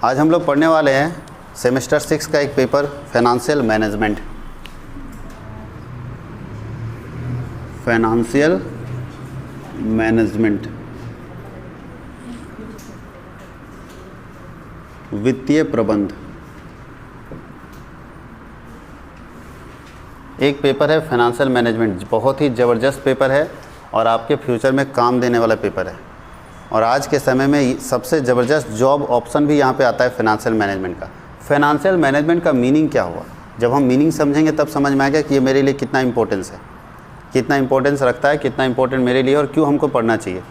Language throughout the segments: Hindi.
आज हम लोग पढ़ने वाले हैं सेमेस्टर 6 का एक paper financial management. Financial management, वित्तीय प्रबंध। एक पेपर है फाइनेंशियल मैनेजमेंट, बहुत ही ज़बरदस्त पेपर है और आपके फ्यूचर में काम देने वाला पेपर है। और आज के समय में सबसे ज़बरदस्त जॉब ऑप्शन भी यहाँ पे आता है फाइनेंशियल मैनेजमेंट का। फाइनेंशियल मैनेजमेंट का मीनिंग क्या हुआ, जब हम मीनिंग समझेंगे तब समझ में आएगा कि ये मेरे लिए कितना इंपॉर्टेंस है, कितना इंपॉर्टेंस रखता है, कितना इंपॉर्टेंट मेरे लिए और क्यों हमको पढ़ना चाहिए।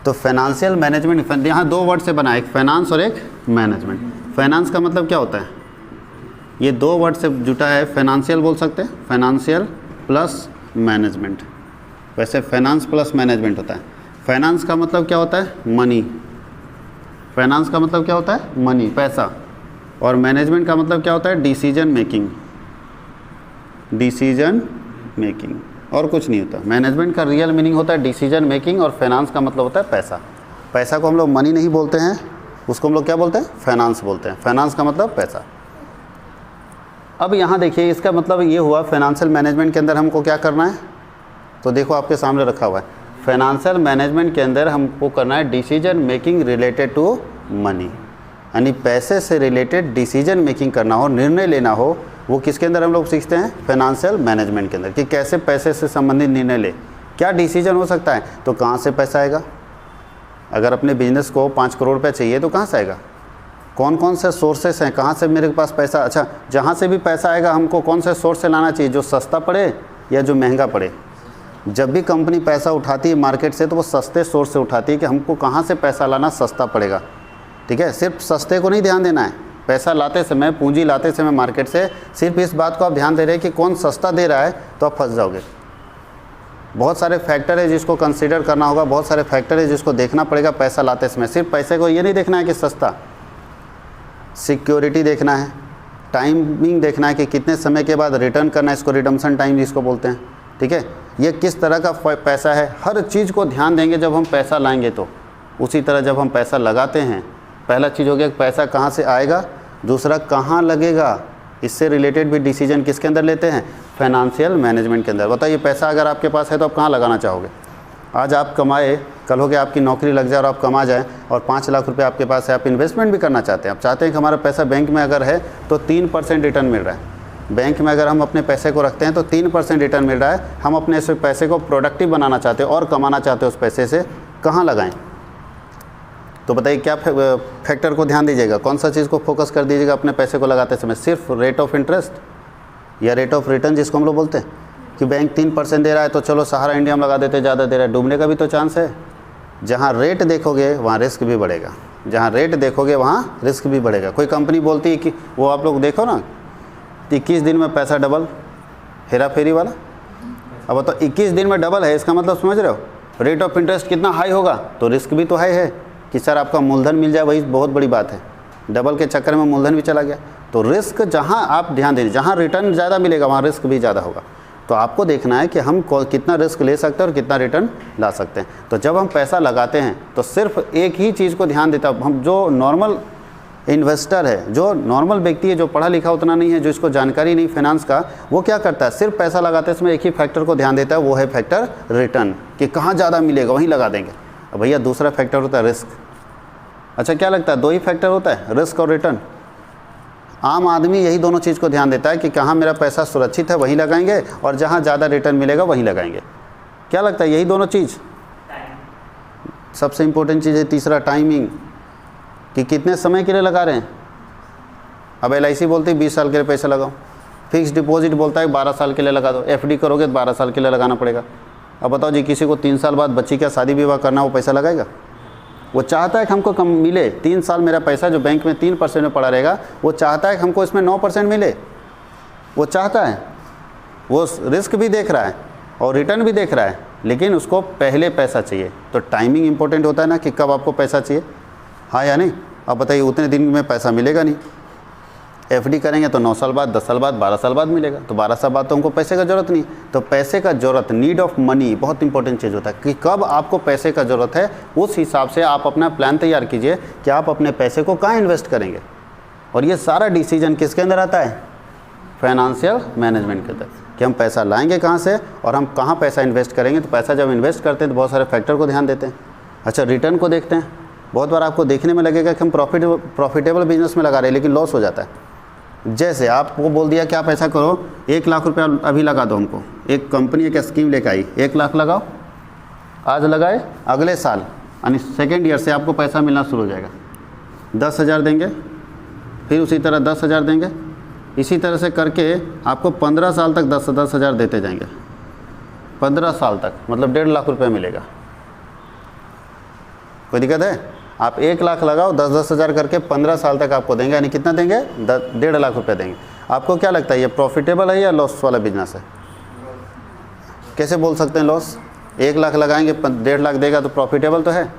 तो फाइनेंशियल मैनेजमेंट यहाँ दो वर्ड से बना है, एक फाइनेंस और एक मैनेजमेंट। फाइनेंस का मतलब क्या होता है, ये दो वर्ड से जुटा है। फाइनेंशियल बोल सकते हैं, फाइनेंशियल प्लस मैनेजमेंट। वैसे फाइनेंस प्लस मैनेजमेंट होता है। फाइनेंस का मतलब क्या होता है, मनी। फाइनेंस का मतलब क्या होता है, मनी, पैसा। और मैनेजमेंट का मतलब क्या होता है, डिसीजन मेकिंग। डिसीजन मेकिंग और कुछ नहीं होता। मैनेजमेंट का रियल मीनिंग होता है डिसीजन मेकिंग और फाइनेंस का मतलब होता है पैसा। पैसा को हम लोग मनी नहीं बोलते हैं, उसको हम लोग क्या बोलते हैं, फाइनेंस बोलते हैं। फाइनेंस का मतलब पैसा। अब यहाँ देखिए, इसका मतलब ये हुआ फाइनेंशियल मैनेजमेंट के अंदर हमको क्या करना है। तो देखो आपके सामने रखा हुआ है, फाइनेंशियल मैनेजमेंट के अंदर हमको करना है decision making related to money. यानी पैसे से रिलेटेड डिसीजन मेकिंग करना हो, निर्णय लेना हो, वो किसके अंदर हम लोग सीखते हैं, फाइनेंशियल मैनेजमेंट के अंदर। कि कैसे पैसे से संबंधित निर्णय ले, क्या डिसीजन हो सकता है, तो कहाँ से पैसा आएगा। अगर अपने बिजनेस को 5 करोड़ रुपये चाहिए तो कहाँ से आएगा, कौन कौन से सोर्सेस हैं, कहाँ से मेरे पास पैसा। अच्छा, जहाँ से भी पैसा आएगा हमको कौन से सोर्स से लाना चाहिए, जो सस्ता पड़े या जो महंगा पड़े। जब भी कंपनी पैसा उठाती है मार्केट से तो वो सस्ते सोर्स से उठाती है कि हमको कहाँ से पैसा लाना सस्ता पड़ेगा। ठीक है, सिर्फ सस्ते को नहीं ध्यान देना है, पैसा लाते समय, पूंजी लाते समय मार्केट से सिर्फ इस बात को आप ध्यान दे रहे हैं कि कौन सस्ता दे रहा है, तो आप फंस जाओगे। बहुत सारे फैक्टर है जिसको कंसीडर करना होगा, बहुत सारे फैक्टर है जिसको देखना पड़ेगा पैसा लाते समय। सिर्फ पैसे को ये नहीं देखना है कि सस्ता, सिक्योरिटी देखना है, टाइमिंग देखना है कि कितने समय के बाद रिटर्न करना है, इसको रिडम्पशन टाइम जिसको बोलते हैं। ठीक है, ये किस तरह का पैसा है, हर चीज़ को ध्यान देंगे जब हम पैसा लाएंगे। तो उसी तरह जब हम पैसा लगाते हैं, पहला चीज़ हो गया पैसा कहाँ से आएगा, दूसरा कहाँ लगेगा। इससे रिलेटेड भी डिसीजन किसके अंदर लेते हैं, फाइनेंशियल मैनेजमेंट के अंदर। बताइए, पैसा अगर आपके पास है तो आप कहाँ लगाना चाहोगे। आज आप कमाए, कल हो गया आपकी नौकरी लग जाए और आप कमा जाए और 5 लाख रुपए आपके पास है, आप इन्वेस्टमेंट भी करना चाहते हैं। आप चाहते हैं कि हमारा पैसा बैंक में अगर है तो 3% रिटर्न मिल रहा है। बैंक में अगर हम अपने पैसे को रखते हैं तो 3% रिटर्न मिल रहा है। हम अपने इस पैसे को प्रोडक्टिव बनाना चाहते हैं और कमाना चाहते हैं, उस पैसे से कहाँ लगाएं। तो बताइए क्या फैक्टर को ध्यान दीजिएगा, कौन सा चीज़ को फोकस कर दीजिएगा अपने पैसे को लगाते समय। सिर्फ रेट ऑफ इंटरेस्ट या रेट ऑफ रिटर्न जिसको हम लोग बोलते हैं कि बैंक 3% दे रहा है तो चलो सहारा इंडिया में लगा देते, ज़्यादा दे रहा है, डूबने का भी तो चांस है। जहाँ रेट देखोगे वहाँ रिस्क भी बढ़ेगा, जहाँ रेट देखोगे वहाँ रिस्क भी बढ़ेगा। कोई कंपनी बोलती है कि वो आप लोग देखो ना, 21 दिन में पैसा डबल, हेरा फेरी वाला। अब बताओ 21 दिन में डबल है, इसका मतलब समझ रहे हो, रेट ऑफ इंटरेस्ट कितना हाई होगा, तो रिस्क भी तो हाई है कि सर आपका मूलधन मिल जाए, वही बहुत बड़ी बात है। डबल के चक्कर में मूलधन भी चला गया। तो रिस्क जहाँ आप ध्यान दें, जहाँ रिटर्न ज़्यादा मिलेगा वहाँ रिस्क भी ज़्यादा होगा। तो आपको देखना है कि हम कितना रिस्क ले सकते हैं और कितना रिटर्न ला सकते हैं। तो जब हम पैसा लगाते हैं तो सिर्फ एक ही चीज़ को ध्यान देता है। हम जो नॉर्मल इन्वेस्टर है, जो नॉर्मल व्यक्ति है, जो पढ़ा लिखा उतना नहीं है, जो इसको जानकारी नहीं फाइनेंस का, वो क्या करता है, सिर्फ पैसा लगाते समय एक ही फैक्टर को ध्यान देता है, वो है फैक्टर रिटर्न, कि कहाँ ज़्यादा मिलेगा वहीं लगा देंगे। अब भैया दूसरा फैक्टर होता है रिस्क। अच्छा, क्या लगता है, 2 ही फैक्टर होता है, रिस्क और रिटर्न। आम आदमी यही दोनों चीज़ को ध्यान देता है कि कहाँ मेरा पैसा सुरक्षित है वहीं लगाएंगे और जहाँ ज़्यादा रिटर्न मिलेगा वहीं लगाएंगे। क्या लगता है, यही दोनों चीज़। सबसे इंपॉर्टेंट चीज़ है तीसरा, टाइमिंग, कि कितने समय के लिए लगा रहे हैं। अब LIC बोलती है 20 साल के लिए पैसा लगाओ, फिक्स डिपॉजिट बोलता है 12 साल के लिए लगा दो, FD करोगे तो 12 साल के लिए लगाना पड़ेगा। अब बताओ जी, किसी को 3 साल बाद बच्ची का शादी विवाह करना, वो पैसा लगाएगा। वो चाहता है कि हमको कम मिले, 3 साल मेरा पैसा जो बैंक में 3% में पड़ा रहेगा, वो चाहता है कि हमको इसमें 9% मिले। वो चाहता है, वो रिस्क भी देख रहा है और रिटर्न भी देख रहा है, लेकिन उसको पहले पैसा चाहिए। तो टाइमिंग इंपॉर्टेंट होता है ना, कि कब आपको पैसा चाहिए, हाँ या नहीं। अब बताइए, उतने दिन में पैसा मिलेगा नहीं। एफडी करेंगे तो 9 साल बाद, 10 साल बाद, 12 साल बाद मिलेगा, तो 12 साल बाद तो हमको पैसे का ज़रूरत नहीं। तो पैसे का ज़रूरत, नीड ऑफ मनी बहुत इंपॉर्टेंट चीज़ होता है कि कब आपको पैसे का ज़रूरत है, उस हिसाब से आप अपना प्लान तैयार कीजिए कि आप अपने पैसे को कहाँ इन्वेस्ट करेंगे। और ये सारा डिसीजन किसके अंदर आता है? फाइनेंशियल मैनेजमेंट के अंदर, कि हम पैसा लाएंगे कहाँ से और हम कहाँ पैसा इन्वेस्ट करेंगे। तो पैसा जब इन्वेस्ट करते हैं तो बहुत सारे फैक्टर को ध्यान देते हैं। अच्छा, रिटर्न को देखते हैं। बहुत बार आपको देखने में लगेगा कि हम प्रॉफिटेबल बिजनेस में लगा रहे हैं लेकिन लॉस हो जाता है। जैसे आपको बोल दिया कि आप ऐसा करो, 1 लाख रुपया अभी लगा दो हमको, एक कंपनी एक स्कीम लेकर आई, 1 लाख लगाओ, आज लगाए, अगले साल यानी सेकेंड ईयर से आपको पैसा मिलना शुरू हो जाएगा। 10,000 देंगे, फिर उसी तरह 10,000 देंगे, इसी तरह से करके आपको 15 साल तक 10,000 देते जाएंगे। 15 साल तक मतलब 1.5 लाख रुपये मिलेगा। कोई दिक्कत है? आप 1 लाख लगाओ, 10,000 करके 15 साल तक आपको देंगे, यानी कितना देंगे? 1.5 लाख रुपये देंगे। आपको क्या लगता है ये प्रॉफिटेबल है या लॉस वाला बिजनेस है? कैसे बोल सकते हैं लॉस? 1 लाख लगाएंगे 1.5 लाख देगा तो प्रॉफिटेबल तो है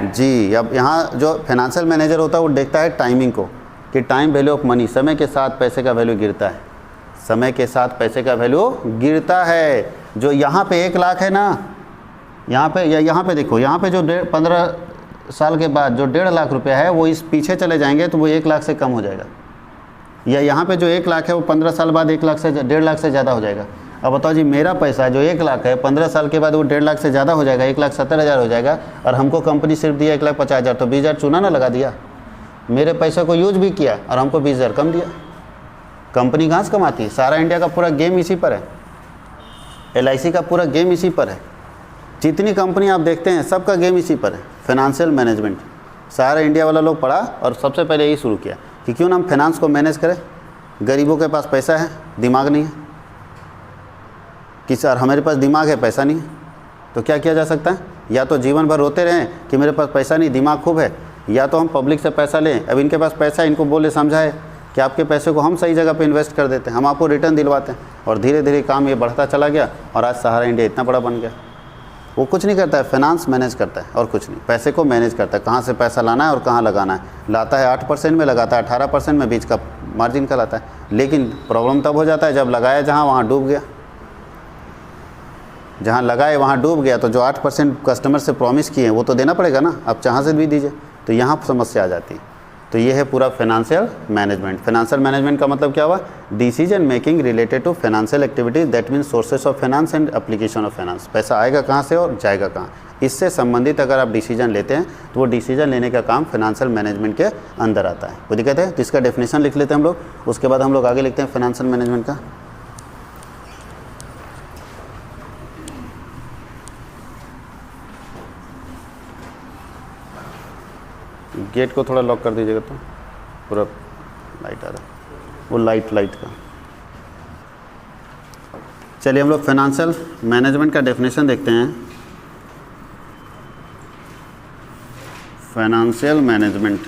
जी। अब यहाँ जो फाइनेंशियल मैनेजर होता है वो देखता है टाइमिंग को, कि टाइम वैल्यू ऑफ मनी, समय के साथ पैसे का वैल्यू गिरता है, समय के साथ पैसे का वैल्यू गिरता है। जो यहाँ पे 1 लाख है ना, यहाँ पे या यहाँ पे देखो, यहाँ पे जो 15 साल के बाद जो 1.5 लाख रुपया है वो इस पीछे चले जाएंगे तो वो 1 लाख से कम हो जाएगा। या यहाँ पे जो 1 लाख है वो 15 साल बाद 1 लाख से 1.5 लाख से ज़्यादा हो जाएगा। अब बताओ जी, मेरा पैसा जो 1 लाख है 15 साल के बाद वो 1.5 लाख से ज़्यादा हो जाएगा, 1,70,000 हो जाएगा, और हमको कंपनी सिर्फ दिया 1,50,000, तो 20,000 चूना ना लगा दिया। मेरे पैसे को यूज भी किया और हमको 20,000 कम दिया। कंपनी कहाँ से कमाती है? सारा इंडिया का पूरा गेम इसी पर है, LIC का पूरा गेम इसी पर है, जितनी कंपनी आप देखते हैं सबका गेम इसी पर है, फाइनेंशियल मैनेजमेंट। सारा इंडिया वाला लोग पढ़ा और सबसे पहले यही शुरू किया कि क्यों ना हम फाइनेंस को मैनेज करें। गरीबों के पास पैसा है, दिमाग नहीं है, कि सर हमारे पास दिमाग है, पैसा नहीं है, तो क्या किया जा सकता है? या तो जीवन भर रोते रहें कि मेरे पास पैसा नहीं, दिमाग खूब है, या तो हम पब्लिक से पैसा लें। अब इनके पास पैसा है, इनको बोले समझाए कि आपके पैसे को हम सही जगह पे इन्वेस्ट कर देते हैं, हम आपको रिटर्न दिलवाते हैं, और धीरे धीरे काम ये बढ़ता चला गया और आज सहारा इंडिया इतना बड़ा बन गया। वो कुछ नहीं करता है, फाइनेंस मैनेज करता है और कुछ नहीं, पैसे को मैनेज करता है, कहाँ से पैसा लाना है और कहाँ लगाना है। लाता है 8% में, लगाता है 18% में, बीच का मार्जिन का लाता है। लेकिन प्रॉब्लम तब हो जाता है जब लगाया जहाँ वहाँ डूब गया, जहाँ लगाए वहाँ डूब गया, तो जो 8% कस्टमर से प्रॉमिस किए हैं वो तो देना पड़ेगा ना, आप जहाँ से भी दीजिए, तो यहाँ समस्या आ जाती है। तो ये है पूरा फाइनेंशियल मैनेजमेंट। फाइनेंशियल मैनेजमेंट का मतलब क्या हुआ? Decision making related to financial activities, that means sources of finance and application of finance. पैसा आएगा कहाँ से और जाएगा कहाँ, इससे संबंधित अगर आप डिसीजन लेते हैं तो वो डिसीजन लेने का काम फाइनेंशियल मैनेजमेंट के अंदर आता है। वो दिक्कत है, तो इसका डेफिनेशन लिख लेते हैं हम लोग, उसके बाद हम लोग आगे लिखते हैं फाइनेंशियल मैनेजमेंट का। गेट को थोड़ा लॉक कर दीजिएगा तो पूरा लाइट आ रहा है, वो लाइट का। चलिए हम लोग फाइनेंशियल मैनेजमेंट का डेफिनेशन देखते हैं। Financial management,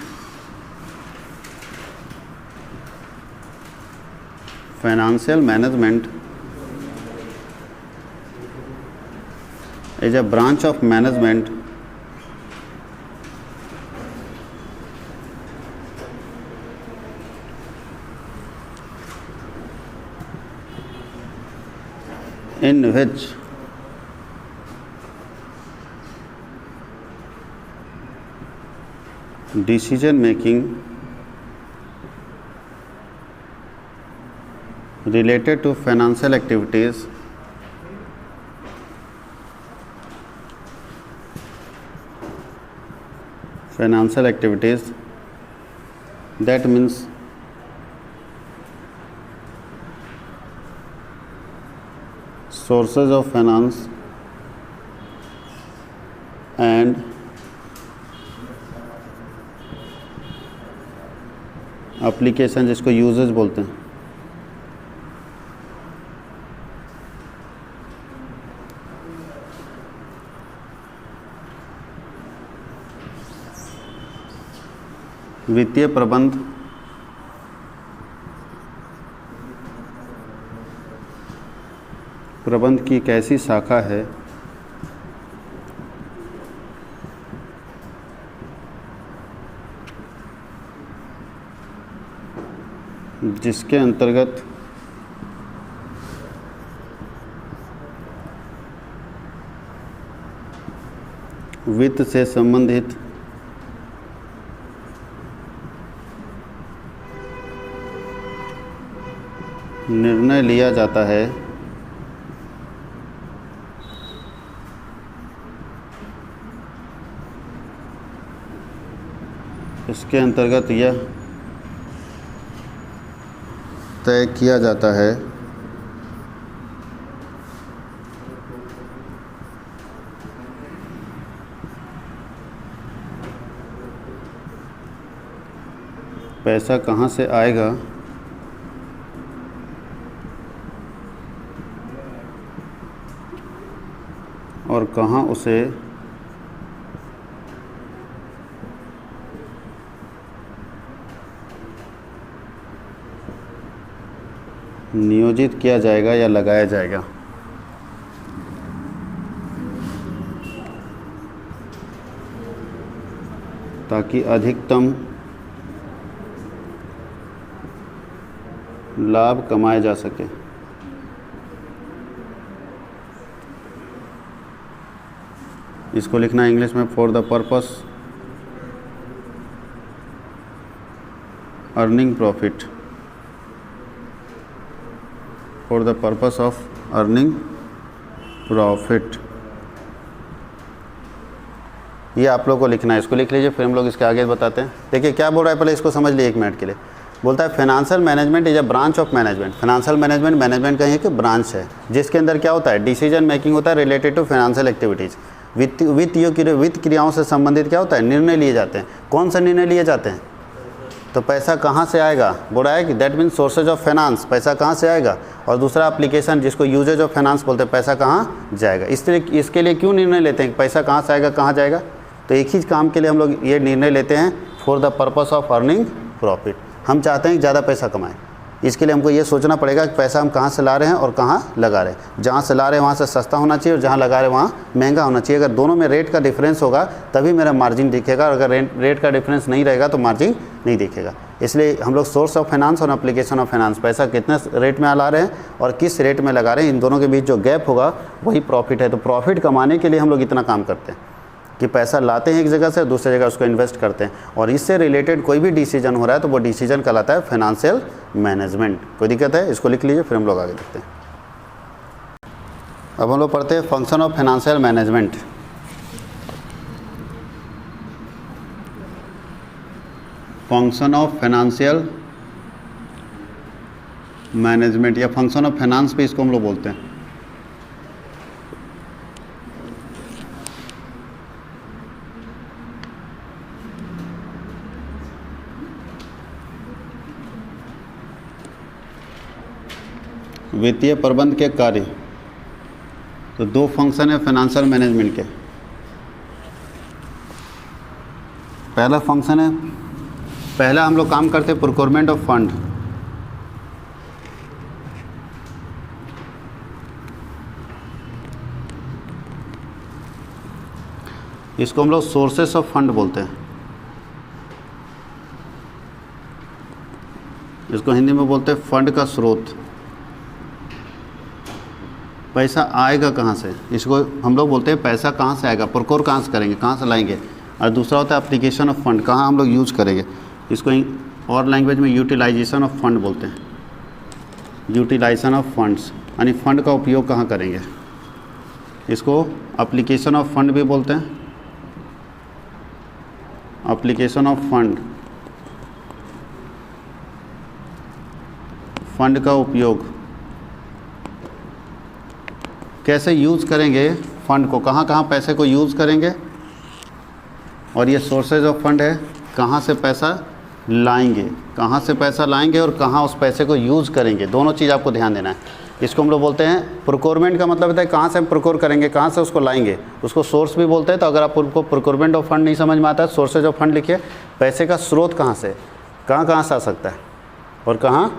financial management is a branch of management in which decision making related to financial activities that means sources of finance and application, जिसको यूजेस बोलते हैं। वित्तीय प्रबंध की एक ऐसी शाखा है जिसके अंतर्गत वित्त से संबंधित निर्णय लिया जाता है, इसके अंतर्गत यह तय किया जाता है पैसा कहाँ से आएगा और कहाँ उसे नियोजित किया जाएगा या लगाया जाएगा। ताकि अधिकतम लाभ कमाया जा सके। इसको लिखना है इंग्लिश में, for the purpose earning profit, for the purpose of earning profit. ये आप लोगों को लिखना है, इसको लिख लीजिए, फिर हम लोग इसके आगे बताते हैं। देखिए क्या बोल रहा है, पहले इसको समझ लिए 1 मिनट के लिए। बोलता है financial management is a branch of management. Financial management का एक ब्रांच है जिसके अंदर क्या होता है, डिसीजन मेकिंग होता है रिलेटेड टू फाइनेंशियल एक्टिविटीज़। वित्त क्रियाओं से संबंधित क्या होता है, निर्णय लिए जाते हैं। कौन सा निर्णय लिए जाते हैं, तो पैसा कहाँ से आएगा, बोल रहा है कि that means sources of finance, पैसा कहाँ से आएगा। और दूसरा एप्लीकेशन जिसको यूजेज ऑफ फाइनेंस बोलते हैं, पैसा कहाँ जाएगा। इसके लिए क्यों निर्णय लेते हैं, पैसा कहाँ से आएगा कहाँ जाएगा, तो एक ही काम के लिए हम लोग ये निर्णय लेते हैं, for the purpose of earning profit. हम चाहते हैं कि ज़्यादा पैसा कमाएं, इसके लिए हमको ये सोचना पड़ेगा कि पैसा हम कहाँ से ला रहे हैं और कहाँ लगा रहे हैं। जहाँ से ला रहे हैं वहाँ से सस्ता होना चाहिए और जहाँ लगा रहे हैं वहाँ महंगा होना चाहिए। अगर दोनों में रेट का डिफरेंस होगा तभी मेरा मार्जिन दिखेगा, और अगर रेट का डिफरेंस नहीं रहेगा तो मार्जिन नहीं दिखेगा। इसलिए हम लोग सोर्स ऑफ फाइनेंस और एप्लीकेशन ऑफ फाइनेंस, पैसा कितने रेट में ला रहे हैं और किस रेट में लगा रहे हैं, इन दोनों के बीच जो गैप होगा वही प्रॉफिट है। तो प्रॉफिट कमाने के लिए हम लोग इतना काम करते हैं कि पैसा लाते हैं एक जगह से दूसरी जगह उसको इन्वेस्ट करते हैं, और इससे रिलेटेड कोई भी डिसीजन हो रहा है तो वो डिसीजन कहलाता है फाइनेंशियल मैनेजमेंट। कोई दिक्कत है, इसको लिख लीजिए, फिर हम लोग आगे देखते हैं। अब हम लोग पढ़ते हैं function of financial management. Function of financial management या फंक्शन ऑफ फाइनेंस पे इसको हम लोग बोलते हैं। वित्तीय प्रबंध के कार्य, तो 2 फंक्शन है फाइनेंशियल मैनेजमेंट के। पहला फंक्शन है, पहला हम लोग काम करते हैं प्रोक्योरमेंट ऑफ फंड। इसको हम लोग सोर्सेस ऑफ फंड बोलते हैं, इसको हिंदी में बोलते हैं फंड का स्रोत। पैसा आएगा कहाँ से, इसको हम लोग बोलते हैं पैसा कहाँ से आएगा, प्रोक्योर कहाँ से करेंगे, कहाँ से लाएंगे। और दूसरा होता है एप्लीकेशन ऑफ फंड, कहाँ हम लोग यूज करेंगे। इसको और लैंग्वेज में यूटिलाइजेशन ऑफ फंड बोलते हैं, यूटिलाइजेशन ऑफ फंड्स, यानी फंड का उपयोग कहाँ करेंगे। इसको एप्लीकेशन ऑफ फंड भी बोलते हैं, एप्लीकेशन ऑफ फंड, फंड का उपयोग कैसे यूज़ करेंगे, फंड को कहाँ कहाँ पैसे को यूज़ करेंगे। और ये सोर्सेज ऑफ फंड है, कहाँ से पैसा लाएंगे, कहाँ से पैसा लाएंगे और कहाँ उस पैसे को यूज़ करेंगे, दोनों चीज़ आपको ध्यान देना है। इसको हम लोग बोलते हैं प्रोक्योरमेंट का मतलब होता है कहाँ से हम प्रोक्योर करेंगे, कहाँ से उसको लाएंगे, उसको सोर्स भी बोलते हैं। तो अगर आपको प्रोक्योरमेंट ऑफ फंड नहीं समझ में आता है, सोर्सेज ऑफ फंड लिखिए, पैसे का स्रोत कहाँ से कहाँ से आ सकता है और कहाँ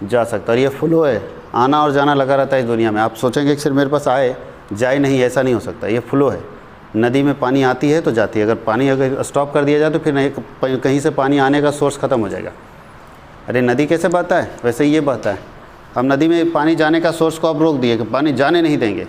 जा सकता है। और ये फ्लो है, आना और जाना लगा रहता है इस दुनिया में। आप सोचेंगे कि सिर्फ मेरे पास आए जाए, नहीं, ऐसा नहीं हो सकता। ये फ्लो है, नदी में पानी आती है तो जाती है, अगर पानी अगर स्टॉप कर दिया जाए तो फिर नहीं, कहीं से पानी आने का सोर्स ख़त्म हो जाएगा। अरे नदी कैसे बहता है, वैसे ही ये बहता है। अब नदी में पानी जाने का सोर्स को आप रोक दिए कि पानी जाने नहीं देंगे।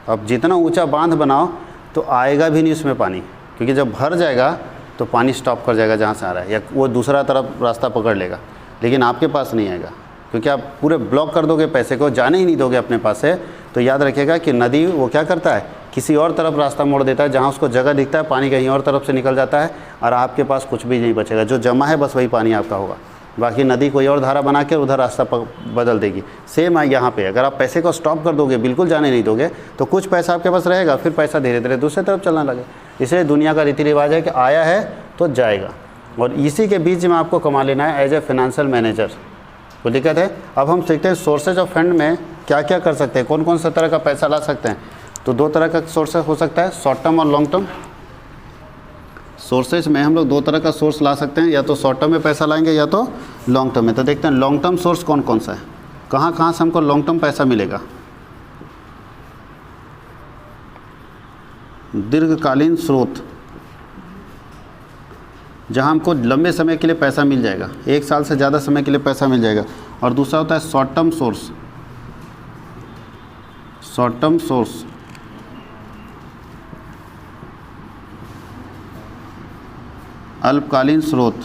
अब जितना ऊंचा बांध बनाओ तो आएगा भी नहीं उसमें पानी, क्योंकि जब भर जाएगा तो पानी स्टॉप कर जाएगा जहाँ से आ रहा है, या वो दूसरा तरफ रास्ता पकड़ लेगा, लेकिन आपके पास नहीं आएगा, क्योंकि आप पूरे ब्लॉक कर दोगे, पैसे को जाने ही नहीं दोगे अपने पास से। तो याद रखिएगा कि नदी वो क्या करता है, किसी और तरफ रास्ता मोड़ देता है, जहाँ उसको जगह दिखता है पानी कहीं और तरफ से निकल जाता है, और आपके पास कुछ भी नहीं बचेगा। जो जमा है बस वही पानी आपका होगा, बाकी नदी कोई और धारा बना के उधर रास्ता बदल देगी। सेम है यहाँ पे, अगर आप पैसे को स्टॉप कर दोगे, बिल्कुल जाने नहीं दोगे, तो कुछ पैसा आपके पास रहेगा, फिर पैसा धीरे धीरे दूसरे तरफ चलना लगे। इसलिए दुनिया का रीति रिवाज है कि आया है तो जाएगा, और इसी के बीच में आपको कमा लेना है एज ए फाइनेंशियल मैनेजर। कोई दिक्कत है? अब हम सीखते हैं सोर्सेज ऑफ फंड में क्या क्या कर सकते हैं, कौन कौन सा तरह का पैसा ला सकते हैं। तो दो तरह का सोर्सेज हो सकता है, शॉर्ट टर्म और लॉन्ग टर्म। सोर्सेज में हम लोग दो तरह का सोर्स ला सकते हैं, या तो शॉर्ट टर्म में पैसा लाएंगे या तो लॉन्ग टर्म में। तो देखते हैं लॉन्ग टर्म सोर्स कौन कौन सा है, कहाँ कहाँ से हमको लॉन्ग टर्म पैसा मिलेगा। दीर्घकालीन स्रोत, जहाँ हमको लंबे समय के लिए पैसा मिल जाएगा, 1 साल से ज़्यादा समय के लिए पैसा मिल जाएगा। और दूसरा होता है short term source. Short term source अल्पकालीन स्रोत,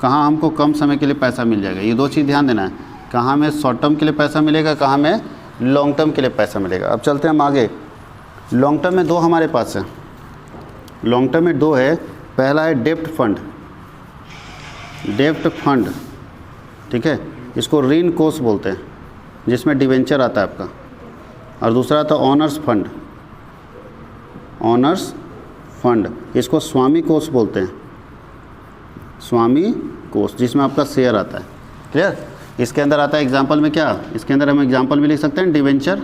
कहाँ हमको कम समय के लिए पैसा मिल जाएगा। ये दो चीज़ ध्यान देना है, कहाँ में शॉर्ट टर्म के लिए पैसा मिलेगा, कहाँ में लॉन्ग टर्म के लिए पैसा मिलेगा। अब चलते हैं हम आगे। लॉन्ग टर्म में दो हमारे पास है, लॉन्ग टर्म में दो है। पहला है डेप्ट फंड, डेप्ट फंड, ठीक है, इसको ऋण कोष बोलते हैं, जिसमें डिवेंचर आता है आपका। और दूसरा आता है ऑनर्स फंड, ऑनर्स फंड, इसको स्वामी कोष बोलते हैं, स्वामी कोष, जिसमें आपका शेयर आता है। क्लियर? इसके अंदर आता है एग्जाम्पल में क्या, इसके अंदर हम एग्जाम्पल भी लिख सकते हैं डिवेंचर,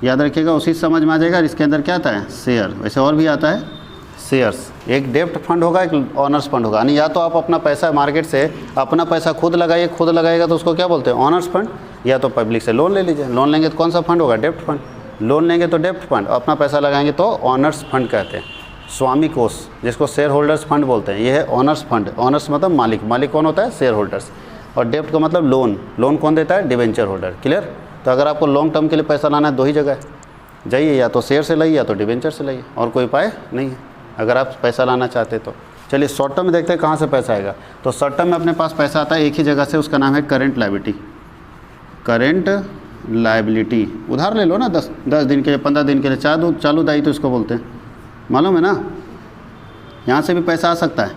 याद रखिएगा, उसी समझ में आ जाएगा। इसके अंदर क्या आता है, शेयर। वैसे और भी आता है शेयर्स। एक डेप्ट फंड होगा, एक ऑनर्स फंड होगा। यानी या तो आप अपना पैसा मार्केट से अपना पैसा खुद लगाइए, खुद लगाइएगा तो उसको क्या बोलते हैं, ऑनर्स फंड, या तो पब्लिक से लोन ले लीजिए। लोन लेंगे तो कौन सा फंड होगा, डेप्ट फंड। लोन लेंगे तो डेप्ट फंड, अपना पैसा लगाएंगे तो ऑनर्स फंड कहते हैं। स्वामी कोष, जिसको शेयर होल्डर्स फंड बोलते हैं, ये है ऑनर्स फंड। ऑनर्स मतलब मालिक, मालिक कौन होता है, शेयर होल्डर्स। और डेप्ट का मतलब लोन, लोन कौन देता है, डिवेंचर होल्डर। क्लियर? तो अगर आपको लॉन्ग टर्म के लिए पैसा लाना है, दो ही जगह है, जाइए या तो शेयर से लाइए या तो डिवेंचर से लाइए, और कोई उपाय नहीं है अगर आप पैसा लाना चाहते तो। चलिए शॉर्ट टर्म में देखते हैं कहाँ से पैसा आएगा। तो शॉर्ट टर्म में अपने पास पैसा आता है एक ही जगह से, उसका नाम है करेंट लायबिलिटी। करेंट लायबिलिटी, उधार ले लो ना, 10 दिन के लिए, 15 दिन के लिए, चालू दायित्व इसको बोलते हैं, मालूम है ना। यहाँ से भी पैसा आ सकता है,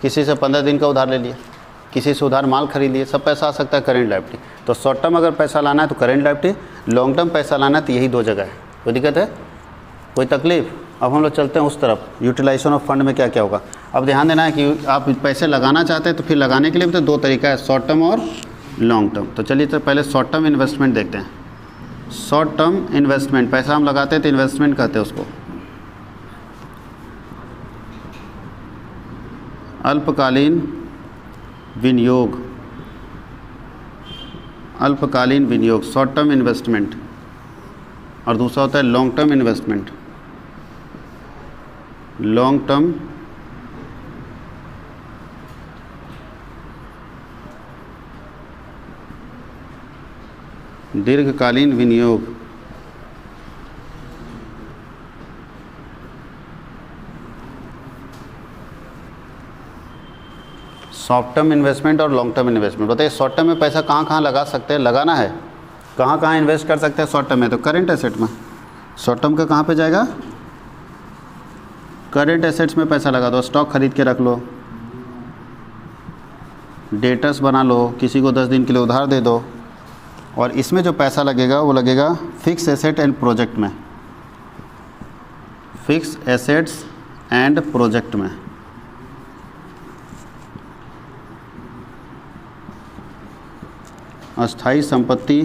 किसी से 15 दिन का उधार ले लिया, किसी से उधार माल खरीद लिए, सब पैसा आ सकता है करेंट लायबिलिटी। तो शॉर्ट टर्म अगर पैसा लाना है तो करेंट लायबिलिटी, लॉन्ग टर्म पैसा लाना है तो यही दो जगह है। कोई दिक्कत है, कोई तकलीफ? अब हम लोग चलते हैं उस तरफ, यूटिलाइजेशन ऑफ फंड में क्या क्या होगा। अब ध्यान देना है कि आप पैसे लगाना चाहते हैं तो फिर लगाने के लिए भी तो दो तरीका है, शॉर्ट टर्म और लॉन्ग टर्म। तो चलिए तो पहले शॉर्ट टर्म इन्वेस्टमेंट देखते हैं। शॉर्ट टर्म इन्वेस्टमेंट, पैसा हम लगाते हैं तो इन्वेस्टमेंट कहते हैं उसको। अल्पकालीन विनियोग, अल्पकालीन विनियोग, शॉर्ट टर्म इन्वेस्टमेंट। और दूसरा होता है long term investment, long term दीर्घकालीन विनियोग। शॉर्ट टर्म इन्वेस्टमेंट और लॉन्ग टर्म इन्वेस्टमेंट। बताइए शॉर्ट टर्म में पैसा कहाँ कहाँ लगा सकते हैं, लगाना है कहाँ कहाँ इन्वेस्ट कर सकते हैं शॉर्ट टर्म में, तो करेंट एसेट में। शॉर्ट टर्म का कहाँ पे जाएगा, करेंट एसेट्स में पैसा लगा दो, स्टॉक खरीद के रख लो, डेटर्स बना लो, किसी को 10 दिन के लिए उधार दे दो। और इसमें जो पैसा लगेगा वो लगेगा फिक्स एसेट एंड प्रोजेक्ट में, फिक्स एसेट्स एंड प्रोजेक्ट में। अस्थाई संपत्ति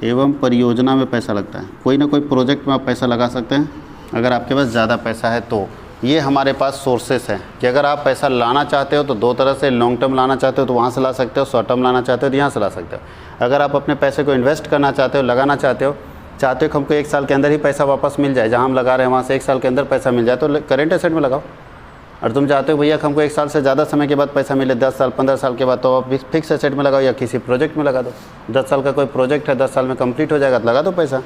एवं परियोजना में पैसा लगता है, कोई ना कोई प्रोजेक्ट में आप पैसा लगा सकते हैं अगर आपके पास ज़्यादा पैसा है तो। ये हमारे पास सोर्सेस हैं कि अगर आप पैसा लाना चाहते हो तो दो तरह से, लॉन्ग टर्म लाना चाहते हो तो वहाँ से ला सकते हो, शॉर्ट टर्म लाना चाहते हो तो यहाँ से ला सकते हो। अगर आप अपने पैसे को इन्वेस्ट करना चाहते हो, लगाना चाहते हो कि हमको 1 साल के अंदर ही पैसा वापस मिल जाए, जहाँ हम लगा रहे हैं वहाँ से 1 साल के अंदर पैसा मिल जाए, तो करेंट एसेट में लगाओ। और तुम चाहते हो भैया हमको 1 साल से ज़्यादा समय के बाद पैसा मिले, 10 साल 15 साल के बाद, तो आप फिक्स एसेट में लगाओ या किसी प्रोजेक्ट में लगा दो। 10 साल का कोई प्रोजेक्ट है, 10 साल में कंप्लीट हो जाएगा तो लगा दो पैसा।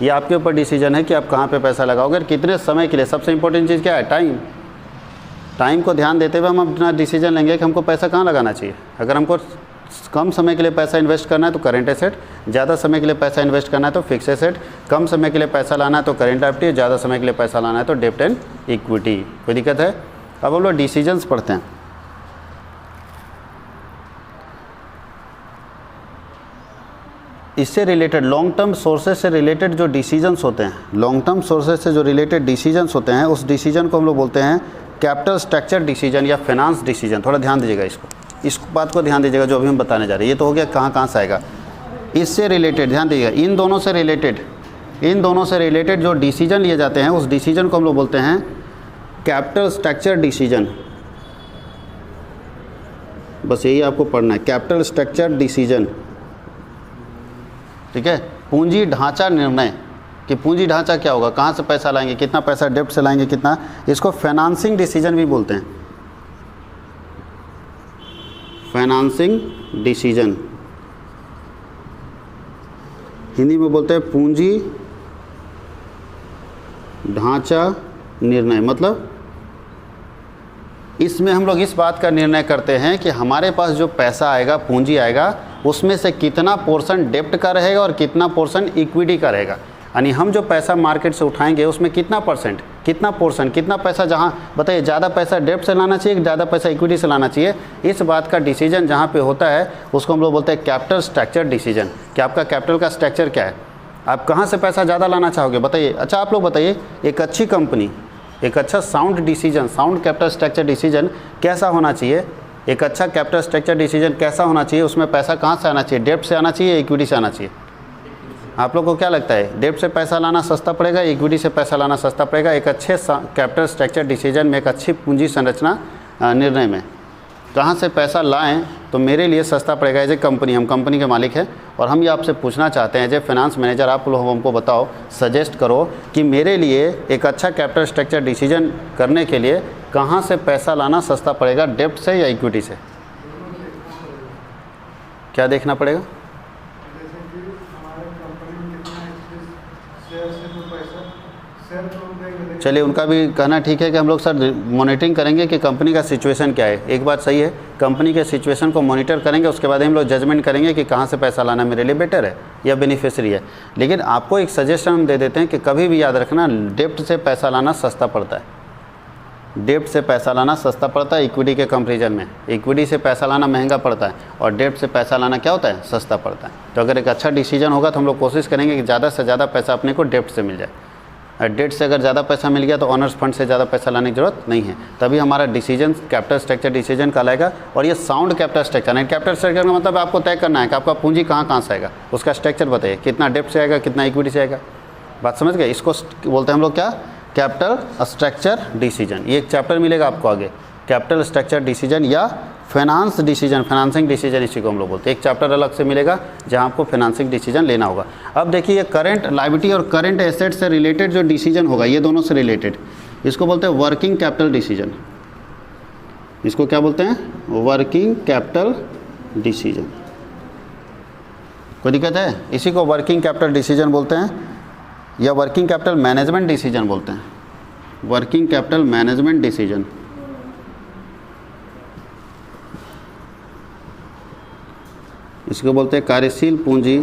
ये आपके ऊपर डिसीजन है कि आप कहाँ पे पैसा लगाओगे और कितने समय के लिए। सबसे इंपॉर्टेंट चीज़ क्या है? टाइम। टाइम को ध्यान देते हुए हम अपना डिसीजन लेंगे कि हमको पैसा कहाँ लगाना चाहिए। अगर हमको कम समय के लिए पैसा इन्वेस्ट करना है तो करेंट एसेट, ज़्यादा समय के लिए पैसा इन्वेस्ट करना है तो फिक्स एसेट, कम समय के लिए पैसा लाना है तो करेंट लायबिलिटी, ज़्यादा समय के लिए पैसा लाना है तो डेब्ट एंड इक्विटी। कोई दिक्कत है? अब हम लोग डिसीजंस पढ़ते हैं। इससे रिलेटेड लॉन्ग टर्म सोर्सेज से रिलेटेड जो डिसीजंस होते हैं, लॉन्ग टर्म सोर्सेज से जो रिलेटेड डिसीजंस होते हैं, उस डिसीजन को हम लोग बोलते हैं कैपिटल स्ट्रक्चर डिसीजन या फाइनेंस डिसीजन। थोड़ा ध्यान दीजिएगा इस बात को ध्यान दीजिएगा जो अभी हम बताने जा रहे हैं। ये तो हो गया कहाँ से आएगा। इससे रिलेटेड ध्यान दीजिएगा, इन दोनों से रिलेटेड जो डिसीजन लिए जाते हैं उस डिसीजन को हम लोग बोलते हैं कैपिटल स्ट्रक्चर डिसीजन। बस यही आपको पढ़ना है, कैपिटल स्ट्रक्चर डिसीजन। ठीक है, पूंजी ढांचा निर्णय कि पूंजी ढांचा क्या होगा, कहाँ से पैसा लाएंगे, कितना पैसा डेब्ट से लाएंगे, कितना, इसको फाइनेंसिंग डिसीजन भी बोलते हैं। फाइनेंसिंग डिसीजन हिंदी में बोलते हैं पूंजी ढांचा निर्णय। मतलब इसमें हम लोग इस बात का निर्णय करते हैं कि हमारे पास जो पैसा आएगा, पूंजी आएगा, उसमें से कितना पोर्शन डेब्ट का रहेगा और कितना पोर्शन इक्विटी का रहेगा। यानी हम जो पैसा मार्केट से उठाएंगे उसमें कितना परसेंट, कितना पोर्शन, कितना पैसा, जहाँ बताइए ज़्यादा पैसा डेब्ट से लाना चाहिए, ज़्यादा पैसा इक्विटी से लाना चाहिए, इस बात का डिसीजन जहाँ पे होता है उसको हम लोग बोलते हैं कैपिटल स्ट्रक्चर डिसीजन। कि आपका कैपिटल का स्ट्रक्चर क्या है, आप कहाँ से पैसा ज़्यादा लाना चाहोगे, बताइए। अच्छा आप लोग बताइए, एक अच्छी कंपनी, एक अच्छा sound decision, sound capital structure decision कैसा होना चाहिए, एक अच्छा कैपिटल स्ट्रक्चर डिसीजन कैसा होना चाहिए, उसमें पैसा कहाँ से आना चाहिए, डेब्ट से आना चाहिए, इक्विटी से आना चाहिए। आप लोग को क्या लगता है, डेब्ट से पैसा लाना सस्ता पड़ेगा, इक्विटी से पैसा लाना सस्ता पड़ेगा? एक अच्छे कैपिटल स्ट्रक्चर डिसीजन में, एक अच्छी पूंजी संरचना निर्णय में कहाँ से पैसा लाएं तो मेरे लिए सस्ता पड़ेगा। एज ए कंपनी, हम कंपनी के मालिक हैं और हम ये आपसे पूछना चाहते हैं एज ए फाइनेंस मैनेजर, आप लोग हमको बताओ, सजेस्ट करो कि मेरे लिए एक अच्छा कैपिटल स्ट्रक्चर डिसीजन करने के लिए कहाँ से पैसा लाना सस्ता पड़ेगा, डेब्ट से या इक्विटी से? क्या देखना पड़ेगा? चलिए, उनका भी कहना ठीक है कि हम लोग सर मॉनिटरिंग करेंगे कि कंपनी का सिचुएशन क्या है। एक बात सही है, कंपनी के सिचुएशन को मॉनिटर करेंगे, उसके बाद हम लोग जजमेंट करेंगे कि कहाँ से पैसा लाना मेरे लिए बेटर है या बेनिफिशियरी है। लेकिन आपको एक सजेशन हम दे देते हैं कि कभी भी याद रखना, डेब्ट से पैसा लाना सस्ता पड़ता है, डेब्ट से पैसा लाना सस्ता पड़ता है इक्विटी के कंपेरिजन में। इक्विटी से पैसा लाना महंगा पड़ता है और डेब्ट से पैसा लाना क्या होता है, सस्ता पड़ता है। तो अगर एक अच्छा डिसीजन होगा तो हम लोग कोशिश करेंगे कि ज़्यादा से ज़्यादा पैसा अपने को डेब्ट से मिल जाए। डेट से अगर ज़्यादा पैसा मिल गया तो ऑनर्स फंड से ज़्यादा पैसा लाने की जरूरत नहीं है, तभी हमारा डिसीजन कैपिटल स्ट्रक्चर डिसीजन कहलाएगा। और ये साउंड कैपिटल स्ट्रक्चर है। कैपिटल स्ट्रक्चर का मतलब आपको तय करना है कि आपका पूंजी कहाँ से आएगा, उसका स्ट्रक्चर बताइए, कितना डेब्ट से आएगा, कितना इक्विटी से आएगा। बात समझ गए? इसको बोलते हैं हम लोग क्या, कैपिटल स्ट्रक्चर डिसीजन। ये एक चैप्टर मिलेगा आपको आगे, कैपिटल स्ट्रक्चर डिसीजन या फाइनेंस डिसीजन, फाइनेंसिंग डिसीजन, इसी को हम लोग बोलते हैं। एक चैप्टर अलग से मिलेगा जहां आपको फाइनेंसिंग डिसीजन लेना होगा। अब देखिए, ये करंट लायबिलिटी और करंट एसेट से रिलेटेड जो डिसीजन होगा, ये दोनों से रिलेटेड, इसको बोलते हैं वर्किंग कैपिटल डिसीजन। इसको क्या बोलते हैं, वर्किंग कैपिटल डिसीजन। कोई दिक्कत है? इसी को वर्किंग कैपिटल डिसीजन बोलते हैं या वर्किंग कैपिटल मैनेजमेंट डिसीजन बोलते हैं। वर्किंग कैपिटल मैनेजमेंट डिसीजन, इसको बोलते हैं कार्यशील पूंजी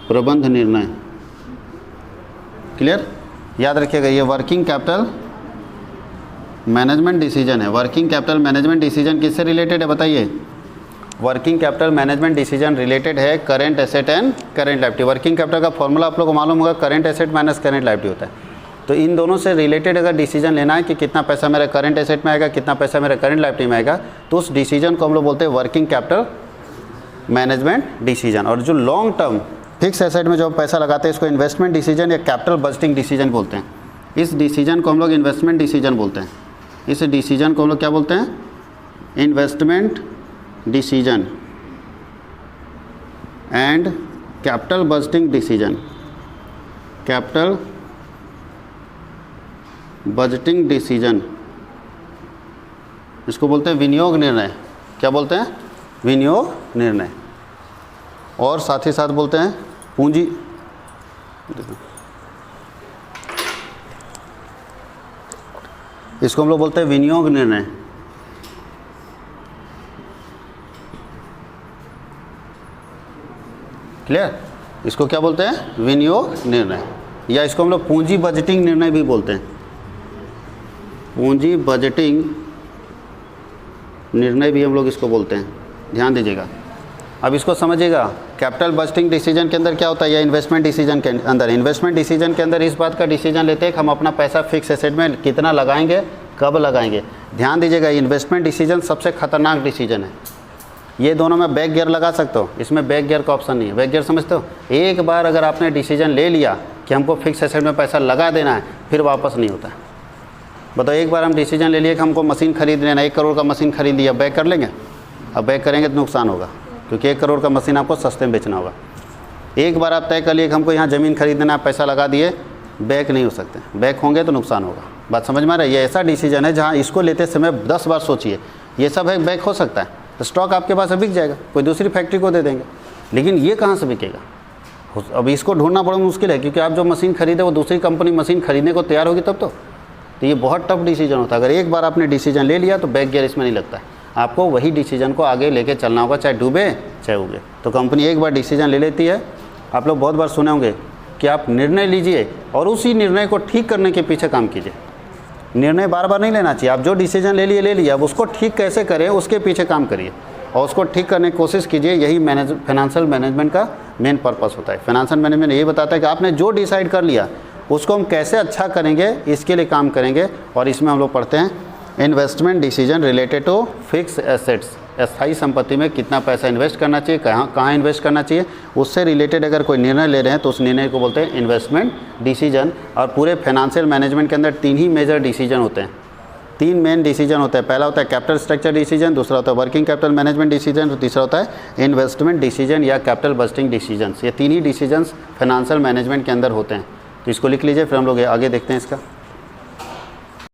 प्रबंध निर्णय। क्लियर? याद रखिएगा, ये वर्किंग कैपिटल मैनेजमेंट डिसीजन है। वर्किंग कैपिटल मैनेजमेंट डिसीजन किससे रिलेटेड है बताइए? Working capital management decision related है current asset and current liability. Working capital का फॉर्मूला आप लोगों को मालूम होगा, current asset minus current liability होता है। तो इन दोनों से रिलेटेड अगर डिसीजन लेना है कि कितना पैसा मेरा करंट एसेट में आएगा, कितना पैसा मेरा करंट लायबिलिटी में आएगा, तो उस डिसीजन को हम लोग बोलते हैं वर्किंग कैपिटल मैनेजमेंट डिसीजन। और जो लॉन्ग टर्म फिक्स एसेट में जो पैसा लगाते हैं, इसको इन्वेस्टमेंट डिसीजन या कैपिटल बजटिंग डिसीजन बोलते हैं। इस डिसीजन को हम लोग इन्वेस्टमेंट डिसीजन बोलते हैं। इस डिसीजन को हम लोग क्या बोलते हैं, investment decision and capital budgeting decision. Capital budgeting decision, इसको बोलते हैं विनियोग निर्णय। क्या बोलते हैं? विनियोग निर्णय। और साथ ही साथ बोलते हैं पूंजी, इसको हम लोग बोलते हैं विनियोग निर्णय। क्लियर? इसको क्या बोलते हैं? विनियोग निर्णय, या इसको हम लोग पूंजी बजटिंग निर्णय भी बोलते हैं। पूंजी बजटिंग निर्णय भी हम लोग इसको बोलते हैं, ध्यान दीजिएगा। अब इसको समझिएगा, कैपिटल बजटिंग डिसीजन के अंदर क्या होता है, या इन्वेस्टमेंट डिसीजन के अंदर, इन्वेस्टमेंट डिसीजन के अंदर इस बात का डिसीजन लेते हैं कि हम अपना पैसा फिक्स एसेट में कितना लगाएंगे, कब लगाएंगे। ध्यान दीजिएगा, इन्वेस्टमेंट डिसीजन सबसे खतरनाक डिसीजन है। ये दोनों में बैक गियर लगा सकते हो, इसमें बैक गियर का ऑप्शन नहीं है। बैक गियर समझते हो? एक बार अगर आपने डिसीजन ले लिया कि हमको फिक्स एसेट में पैसा लगा देना है, फिर वापस नहीं होता है। बताओ, एक बार हम डिसीजन ले लिए कि हमको मशीन खरीद लेना, 1 करोड़ का मशीन खरीद लिया, बैक कर लेंगे? अब बैक करेंगे तो नुकसान होगा, क्योंकि 1 करोड़ का मशीन आपको सस्ते में बेचना होगा। एक बार आप तय कर लिए कि हमको यहाँ ज़मीन खरीदना है, पैसा लगा दिए, बैक नहीं हो सकते। बैक होंगे तो नुकसान होगा। बात समझ में आ रहा है? ये ऐसा डिसीजन है जहाँ इसको लेते समय 10 बार सोचिए। ये सब है, बैक हो सकता है तो स्टॉक आपके पास बिक जाएगा, कोई दूसरी फैक्ट्री को दे देंगे, लेकिन ये कहाँ से बिकेगा? अब इसको ढूंढना बड़ा मुश्किल है, क्योंकि आप जो मशीन खरीदे वो दूसरी कंपनी मशीन खरीदने को तैयार होगी तब तो ये बहुत टफ डिसीजन होता है। अगर एक बार आपने डिसीजन ले लिया तो बैक गियर इसमें नहीं लगता है। आपको वही डिसीजन को आगे लेके चलना होगा, चाहे डूबे चाहे उगे। तो कंपनी एक बार डिसीजन ले लेती है। आप लोग बहुत बार सुने होंगे कि आप निर्णय लीजिए और उसी निर्णय को ठीक करने के पीछे काम कीजिए। निर्णय बार बार नहीं लेना चाहिए। आप जो डिसीजन ले लिया, अब उसको ठीक कैसे करें उसके पीछे काम करिए और उसको ठीक करने की कोशिश कीजिए। यही फाइनेंशियल मैनेजमेंट का मेन पर्पस होता है। फाइनेंशियल मैनेजमेंट यही बताता है कि आपने जो डिसाइड कर लिया उसको हम कैसे अच्छा करेंगे, इसके लिए काम करेंगे। और इसमें हम लोग पढ़ते हैं investment decision related to fix assets. अस्थायी संपत्ति में कितना पैसा इन्वेस्ट करना चाहिए, कहाँ इन्वेस्ट करना चाहिए, उससे रिलेटेड अगर कोई निर्णय ले रहे हैं तो उस निर्णय को बोलते हैं इन्वेस्टमेंट डिसीजन। और पूरे फाइनेंशियल मैनेजमेंट के अंदर 3 ही मेजर डिसीजन होते हैं, 3 मेन डिसीजन होते हैं। पहला होता है कैपिटल स्ट्रक्चर डिसीजन, दूसरा होता है वर्किंग कैपिटल मैनेजमेंट डिसीजन, और तीसरा होता है इन्वेस्टमेंट डिसीजन या कैपिटल बजटिंग डिसीजन। ये 3 ही डिसीजन फाइनेंशियल मैनेजमेंट के अंदर होते हैं। तो इसको लिख लीजिए, फिर हम लोग आगे देखते हैं इसका।